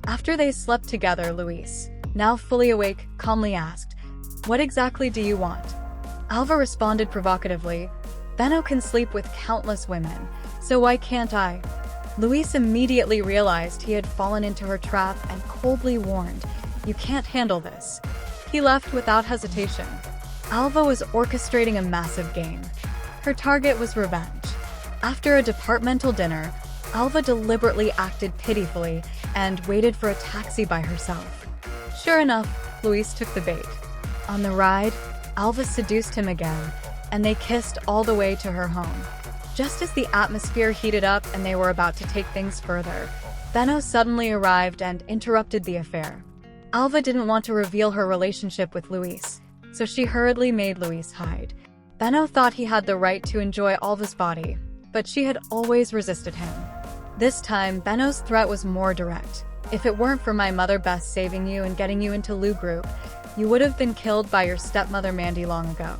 After they slept together, Luise, now fully awake, calmly asked, "What exactly do you want?" Alva responded provocatively, "Benno can sleep with countless women, so why can't I?" Luise immediately realized he had fallen into her trap and coldly warned, "You can't handle this." He left without hesitation. Alva was orchestrating a massive game. Her target was revenge. After a departmental dinner, Alva deliberately acted pitifully and waited for a taxi by herself. Sure enough, Luise took the bait. On the ride, Alva seduced him again, and they kissed all the way to her home. Just as the atmosphere heated up and they were about to take things further, Benno suddenly arrived and interrupted the affair. Alva didn't want to reveal her relationship with Luise, so she hurriedly made Luise hide. Benno thought he had the right to enjoy Alva's body, but she had always resisted him. This time, Benno's threat was more direct. "If it weren't for my mother Bess saving you and getting you into Lu group, you would have been killed by your stepmother Mandy long ago."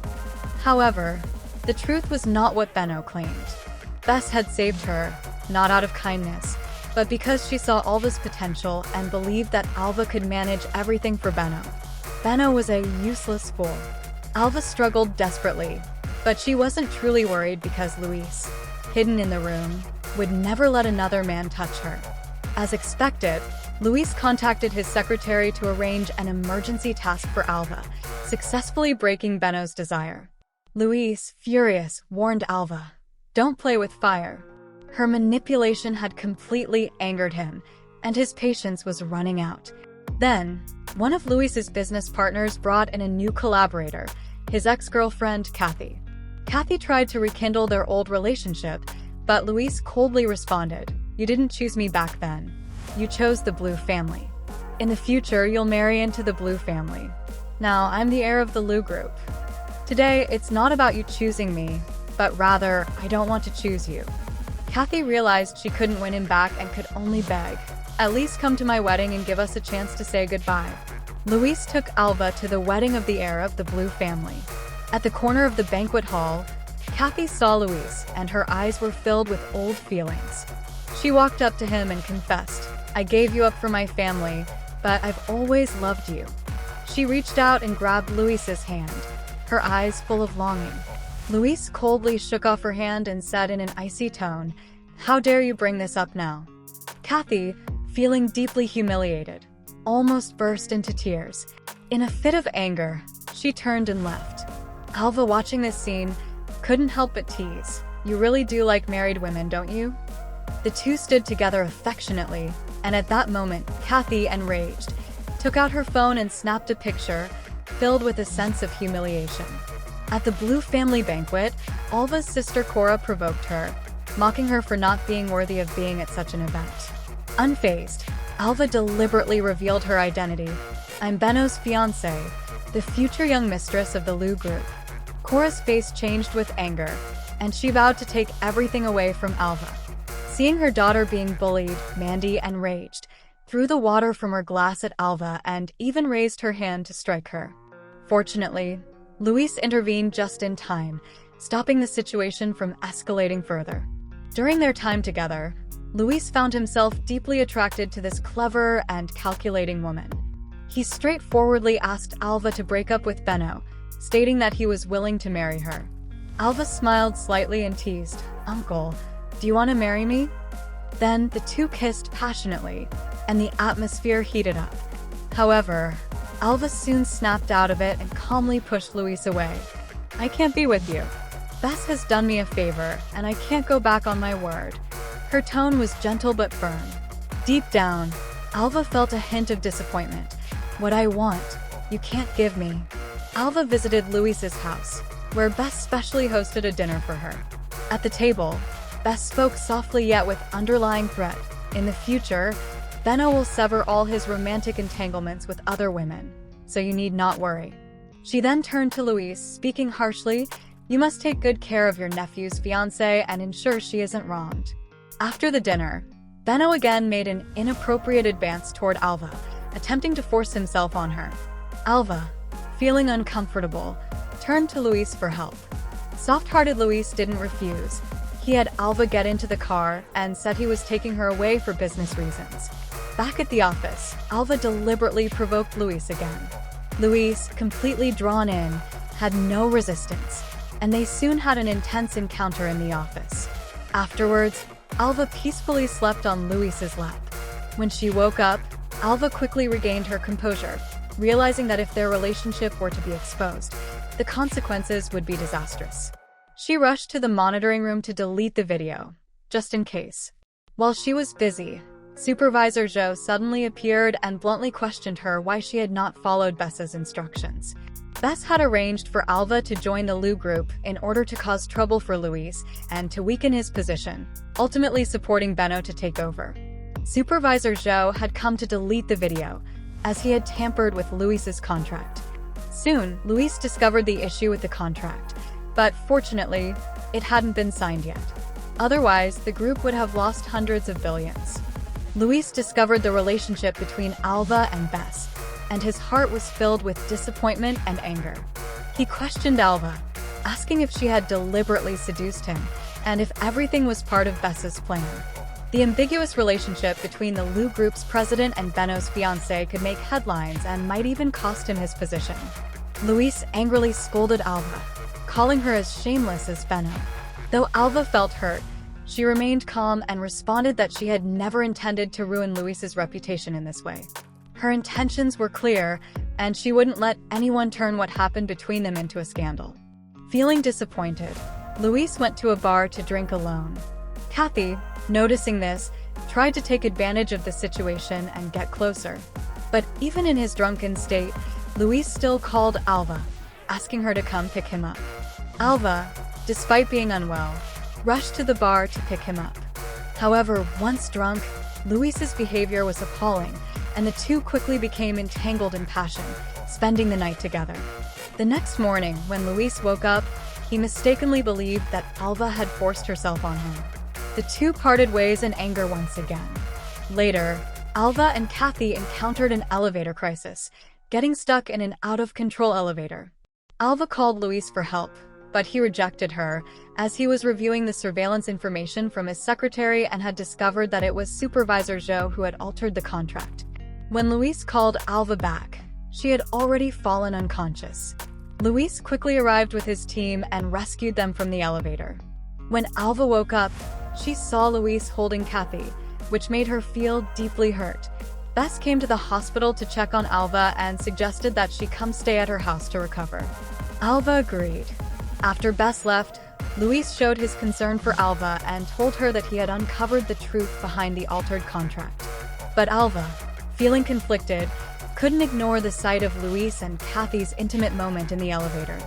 However, the truth was not what Benno claimed. Bess had saved her, not out of kindness, but because she saw Alva's potential and believed that Alva could manage everything for Benno. Benno was a useless fool. Alva struggled desperately, but she wasn't truly worried because Luise, hidden in the room, would never let another man touch her. As expected, Luise contacted his secretary to arrange an emergency task for Alva, successfully breaking Benno's desire. Luise, furious, warned Alva, "Don't play with fire." Her manipulation had completely angered him, and his patience was running out. Then, one of Luise's business partners brought in a new collaborator, his ex-girlfriend, Kathy. Kathy tried to rekindle their old relationship, but Luise coldly responded, "You didn't choose me back then. You chose the Blue family. In the future, you'll marry into the Blue family. Now, I'm the heir of the Lu group. Today, it's not about you choosing me, but rather, I don't want to choose you." Kathy realized she couldn't win him back and could only beg, "At least come to my wedding and give us a chance to say goodbye." Luise took Alva to the wedding of the heir of the Blue family. At the corner of the banquet hall, Kathy saw Luise, and her eyes were filled with old feelings. She walked up to him and confessed, "I gave you up for my family, but I've always loved you." She reached out and grabbed Luise's hand, her eyes full of longing. Luise coldly shook off her hand and said in an icy tone, "How dare you bring this up now?" Kathy, feeling deeply humiliated, almost burst into tears. In a fit of anger, she turned and left. Alva, watching this scene, couldn't help but tease, "You really do like married women, don't you?" The two stood together affectionately, and at that moment, Kathy, enraged, took out her phone and snapped a picture, filled with a sense of humiliation. At the Blue family banquet, Alva's sister Cora provoked her, mocking her for not being worthy of being at such an event. Unfazed, Alva deliberately revealed her identity. "I'm Benno's fiancé, the future young mistress of the Lu group." Cora's face changed with anger, and she vowed to take everything away from Alva. Seeing her daughter being bullied, Mandy, enraged, threw the water from her glass at Alva and even raised her hand to strike her. Fortunately, Luise intervened just in time, stopping the situation from escalating further. During their time together, Luise found himself deeply attracted to this clever and calculating woman. He straightforwardly asked Alva to break up with Benno, stating that he was willing to marry her. Alva smiled slightly and teased, "Uncle, do you want to marry me?" Then the two kissed passionately, and the atmosphere heated up. However, Alva soon snapped out of it and calmly pushed Luise away. "I can't be with you. Bess has done me a favor, and I can't go back on my word." Her tone was gentle but firm. Deep down, Alva felt a hint of disappointment. "What I want, you can't give me." Alva visited Luise's house, where Bess specially hosted a dinner for her. At the table, Bess spoke softly yet with underlying threat. "In the future, Benno will sever all his romantic entanglements with other women, so you need not worry." She then turned to Luise, speaking harshly, "You must take good care of your nephew's fiancée and ensure she isn't wronged." After the dinner, Benno again made an inappropriate advance toward Alva, attempting to force himself on her. Alva, feeling uncomfortable, turned to Luise for help. Soft-hearted Luise didn't refuse. He had Alva get into the car and said he was taking her away for business reasons. Back at the office, Alva deliberately provoked Luise again. Luise, completely drawn in, had no resistance, and they soon had an intense encounter in the office. Afterwards, Alva peacefully slept on Luise's lap. When she woke up, Alva quickly regained her composure, realizing that if their relationship were to be exposed, the consequences would be disastrous. She rushed to the monitoring room to delete the video, just in case. While she was busy, Supervisor Joe suddenly appeared and bluntly questioned her why she had not followed Bess's instructions. Bess had arranged for Alva to join the Lu group in order to cause trouble for Luise and to weaken his position, ultimately supporting Benno to take over. Supervisor Joe had come to delete the video, as he had tampered with Luise's contract. Soon, Luise discovered the issue with the contract, but fortunately, it hadn't been signed yet. Otherwise, the group would have lost hundreds of billions. Luise discovered the relationship between Alva and Bess, and his heart was filled with disappointment and anger. He questioned Alva, asking if she had deliberately seduced him, and if everything was part of Bess's plan. The ambiguous relationship between the Lu group's president and Benno's fiancée could make headlines and might even cost him his position. Luise angrily scolded Alva, calling her as shameless as Benno. Though Alva felt hurt, she remained calm and responded that she had never intended to ruin Luise's reputation in this way. Her intentions were clear, and she wouldn't let anyone turn what happened between them into a scandal. Feeling disappointed, Luise went to a bar to drink alone. Kathy, noticing this, tried to take advantage of the situation and get closer. But even in his drunken state, Luise still called Alva, asking her to come pick him up. Alva, despite being unwell, rushed to the bar to pick him up. However, once drunk, Luise's behavior was appalling, and the two quickly became entangled in passion, spending the night together. The next morning, when Luise woke up, he mistakenly believed that Alva had forced herself on him. The two parted ways in anger once again. Later, Alva and Kathy encountered an elevator crisis, getting stuck in an out-of-control elevator. Alva called Luise for help, but he rejected her, as he was reviewing the surveillance information from his secretary and had discovered that it was Supervisor Joe who had altered the contract. When Luise called Alva back, she had already fallen unconscious. Luise quickly arrived with his team and rescued them from the elevator. When Alva woke up, she saw Luise holding Kathy, which made her feel deeply hurt. Bess came to the hospital to check on Alva and suggested that she come stay at her house to recover. Alva agreed. After Bess left, Luise showed his concern for Alva and told her that he had uncovered the truth behind the altered contract. But Alva, feeling conflicted, couldn't ignore the sight of Luise and Kathy's intimate moment in the elevator.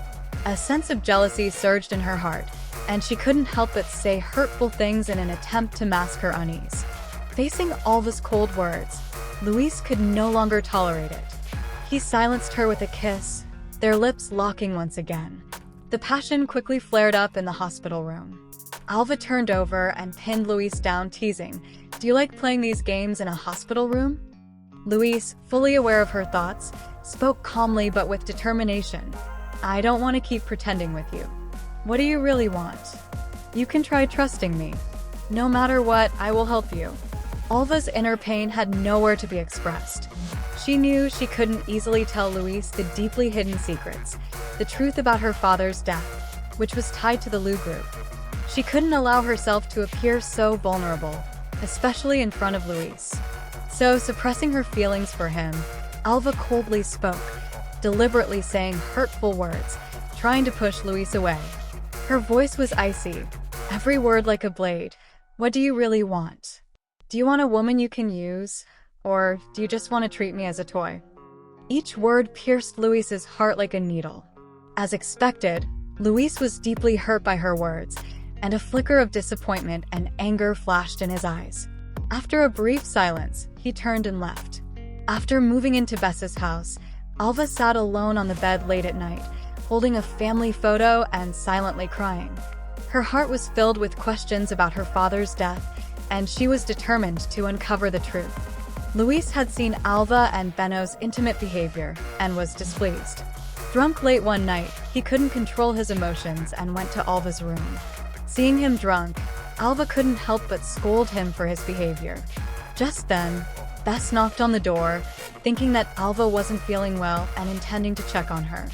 A sense of jealousy surged in her heart, and she couldn't help but say hurtful things in an attempt to mask her unease. Facing Alva's cold words, Luise could no longer tolerate it. He silenced her with a kiss, their lips locking once again. The passion quickly flared up in the hospital room. Alva turned over and pinned Luise down, teasing, "Do you like playing these games in a hospital room?" Luise, fully aware of her thoughts, spoke calmly but with determination. "I don't want to keep pretending with you. What do you really want? You can try trusting me. No matter what, I will help you." Alva's inner pain had nowhere to be expressed. She knew she couldn't easily tell Luise the deeply hidden secrets, the truth about her father's death, which was tied to the Lu group. She couldn't allow herself to appear so vulnerable, especially in front of Luise. So, suppressing her feelings for him, Alva coldly spoke, deliberately saying hurtful words, trying to push Luise away. Her voice was icy, every word like a blade. "What do you really want? Do you want a woman you can use? Or do you just want to treat me as a toy?" Each word pierced Luise's heart like a needle. As expected, Luise was deeply hurt by her words, and a flicker of disappointment and anger flashed in his eyes. After a brief silence, he turned and left. After moving into Bess's house, Alva sat alone on the bed late at night, holding a family photo and silently crying. Her heart was filled with questions about her father's death, and she was determined to uncover the truth. Luise had seen Alva and Benno's intimate behavior and was displeased. Drunk late one night, he couldn't control his emotions and went to Alva's room. Seeing him drunk, Alva couldn't help but scold him for his behavior. Just then, Bess knocked on the door, thinking that Alva wasn't feeling well and intending to check on her.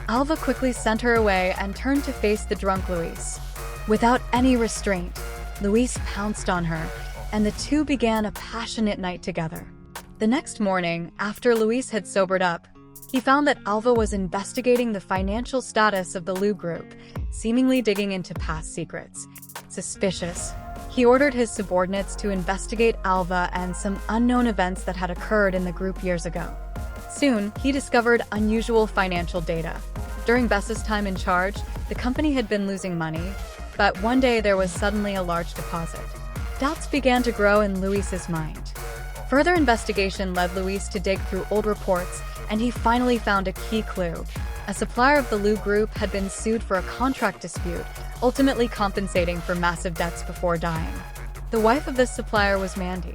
Alva quickly sent her away and turned to face the drunk Luise. Without any restraint, Luise pounced on her, and the two began a passionate night together. The next morning, after Luise had sobered up, he found that Alva was investigating the financial status of the Lu group, seemingly digging into past secrets. Suspicious, he ordered his subordinates to investigate Alva and some unknown events that had occurred in the group years ago. Soon, he discovered unusual financial data. During Bess's time in charge, the company had been losing money, but one day there was suddenly a large deposit. Doubts began to grow in Luise's mind. Further investigation led Luise to dig through old reports, and he finally found a key clue. A supplier of the Lu group had been sued for a contract dispute, ultimately compensating for massive debts before dying. The wife of this supplier was Mandy.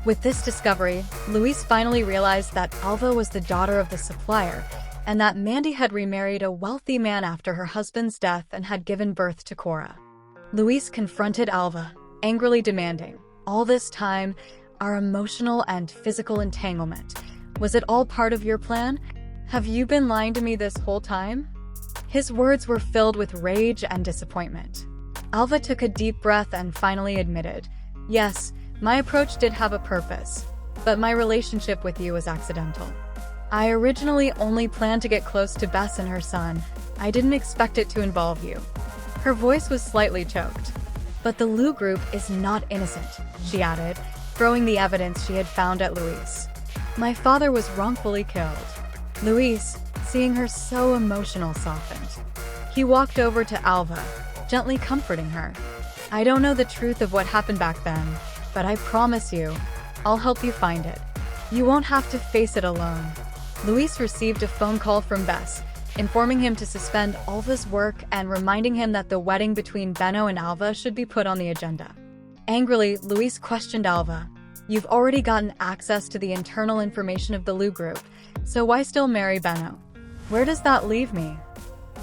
With this discovery, Luise finally realized that Alva was the daughter of the supplier, and that Mandy had remarried a wealthy man after her husband's death and had given birth to Cora. Luise confronted Alva, angrily demanding, "All this time, our emotional and physical entanglement, was it all part of your plan? Have you been lying to me this whole time?" His words were filled with rage and disappointment. Alva took a deep breath and finally admitted, "Yes, my approach did have a purpose, but my relationship with you was accidental. I originally only planned to get close to Bess and her son. I didn't expect it to involve you." Her voice was slightly choked. "But the Lu group is not innocent," she added, throwing the evidence she had found at Luise. "My father was wrongfully killed." Luise, seeing her so emotional, softened. He walked over to Alva, gently comforting her. "I don't know the truth of what happened back then, but I promise you, I'll help you find it. You won't have to face it alone." Luise received a phone call from Bess, informing him to suspend Alva's work and reminding him that the wedding between Benno and Alva should be put on the agenda. Angrily, Luise questioned Alva. "You've already gotten access to the internal information of the Lu group, so why still marry Benno? Where does that leave me?"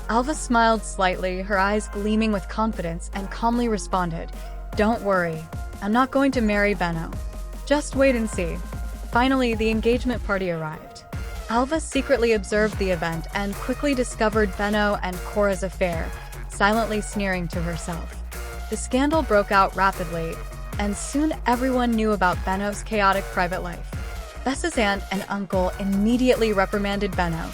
Alva smiled slightly, her eyes gleaming with confidence, and calmly responded, "Don't worry, I'm not going to marry Benno. Just wait and see." Finally, the engagement party arrived. Alva secretly observed the event and quickly discovered Benno and Cora's affair, silently sneering to herself. The scandal broke out rapidly, and soon everyone knew about Benno's chaotic private life. Bess's aunt and uncle immediately reprimanded Benno,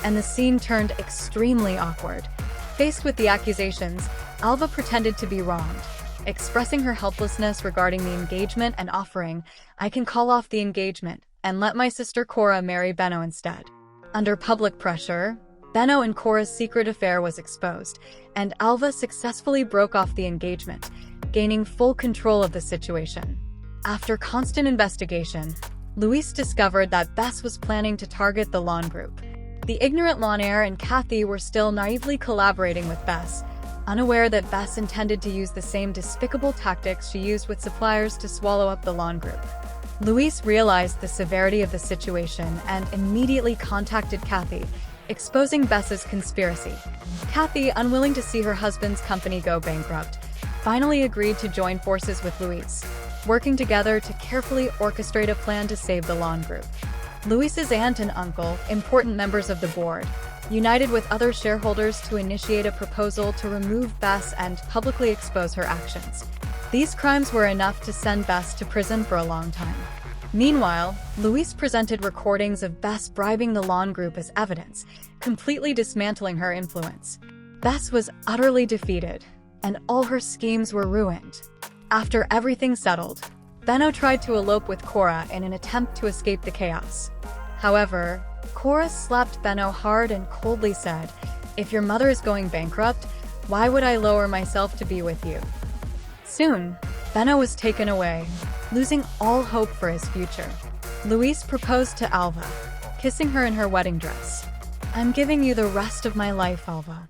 and the scene turned extremely awkward. Faced with the accusations, Alva pretended to be wronged, expressing her helplessness regarding the engagement and offering, "I can call off the engagement and let my sister Cora marry Benno instead." Under public pressure, Benno and Cora's secret affair was exposed, and Alva successfully broke off the engagement, gaining full control of the situation. After constant investigation, Luise discovered that Bess was planning to target the Lawn group. The ignorant Lanaire and Kathy were still naively collaborating with Bess, unaware that Bess intended to use the same despicable tactics she used with suppliers to swallow up the Lawn group. Luise realized the severity of the situation and immediately contacted Kathy, exposing Bess's conspiracy. Kathy, unwilling to see her husband's company go bankrupt, finally agreed to join forces with Luise, working together to carefully orchestrate a plan to save the Lawn group. Luise's aunt and uncle, important members of the board, united with other shareholders to initiate a proposal to remove Bess and publicly expose her actions. These crimes were enough to send Bess to prison for a long time. Meanwhile, Luise presented recordings of Bess bribing the Lawn group as evidence, completely dismantling her influence. Bess was utterly defeated, and all her schemes were ruined. After everything settled, Benno tried to elope with Cora in an attempt to escape the chaos. However, Cora slapped Benno hard and coldly said, "If your mother is going bankrupt, why would I lower myself to be with you?" Soon, Benno was taken away, losing all hope for his future. Luise proposed to Alva, kissing her in her wedding dress. "I'm giving you the rest of my life, Alva.